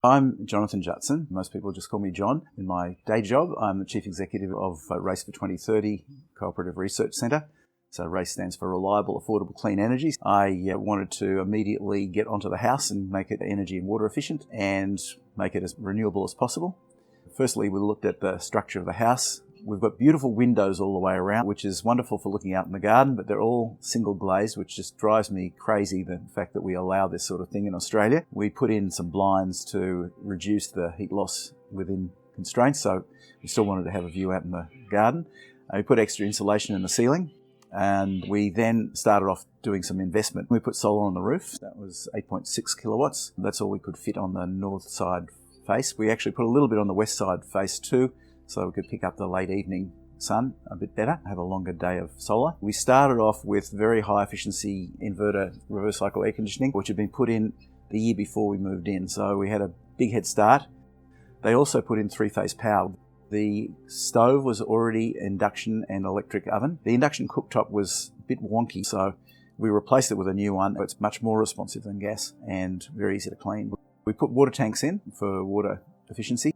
I'm Jonathan Jutsen. Most people just call me John. In my day job, I'm the Chief Executive of Race for 2030 Cooperative Research Centre. So RACE stands for Reliable, Affordable, Clean Energy. I wanted to immediately get onto the house and make it energy and water efficient and make it as renewable as possible. Firstly, we looked at the structure of the house. We've got beautiful windows all the way around, which is wonderful for looking out in the garden, but they're all single glazed, which just drives me crazy, the fact that we allow this sort of thing in Australia. We put in some blinds to reduce the heat loss within constraints, so we still wanted to have a view out in the garden. We put extra insulation in the ceiling, and we then started off doing some investment. We put solar on the roof. That was 8.6 kilowatts. That's all we could fit on the north side face. We actually put a little bit on the west side face too, so we could pick up the late evening sun a bit better, have a longer day of solar. We started off with very high efficiency inverter reverse cycle air conditioning, which had been put in the year before we moved in, so we had a big head start. They also put in three-phase power. The stove was already induction and electric oven. The induction cooktop was a bit wonky, so we replaced it with a new one. It's much more responsive than gas and very easy to clean. We put water tanks in for water efficiency.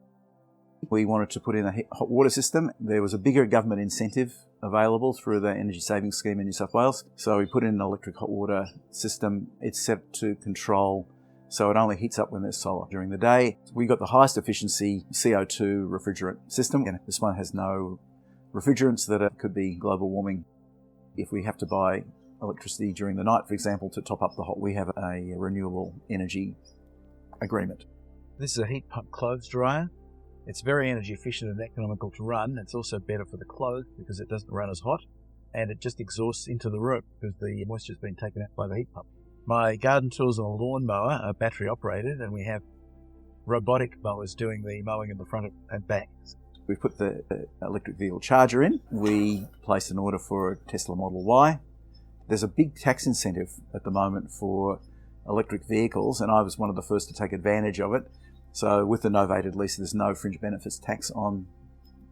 We wanted to put in a hot water system. There was a bigger government incentive available through the Energy Savings Scheme in New South Wales. So we put in an electric hot water system. It's set to control, so it only heats up when there's solar during the day. We got the highest efficiency CO2 refrigerant system, and this one has no refrigerants that could be global warming. If we have to buy electricity during the night, for example, to top up the hot, we have a renewable energy agreement. This is a heat pump clothes dryer. It's very energy efficient and economical to run. It's also better for the clothes because it doesn't run as hot, and it just exhausts into the room because the moisture's been taken out by the heat pump. My garden tools and a lawnmower are battery operated, and we have robotic mowers doing the mowing in the front and back. We put the electric vehicle charger in. We placed an order for a Tesla Model Y. There's a big tax incentive at the moment for electric vehicles, and I was one of the first to take advantage of it. So with the novated lease, there's no fringe benefits tax on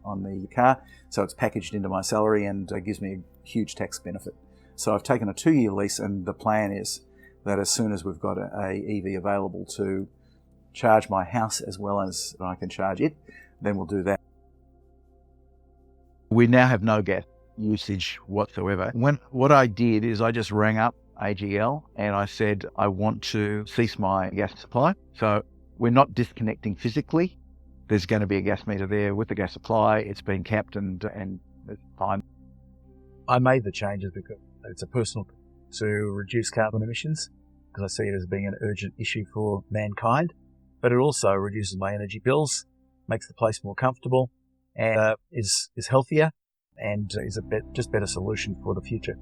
the car, so it's packaged into my salary and gives me a huge tax benefit. So I've taken a 2-year lease, and the plan is that as soon as we've got a EV available to charge my house as well as I can charge it, then we'll do that. We now have no gas usage whatsoever. What I did is I just rang up AGL and I said, I want to cease my gas supply. So we're not disconnecting physically. There's going to be a gas meter there with the gas supply. It's been capped and it's fine. I made the changes because it's a personal to reduce carbon emissions, because I see it as being an urgent issue for mankind. But it also reduces my energy bills, makes the place more comfortable, and is healthier, and is a just better solution for the future.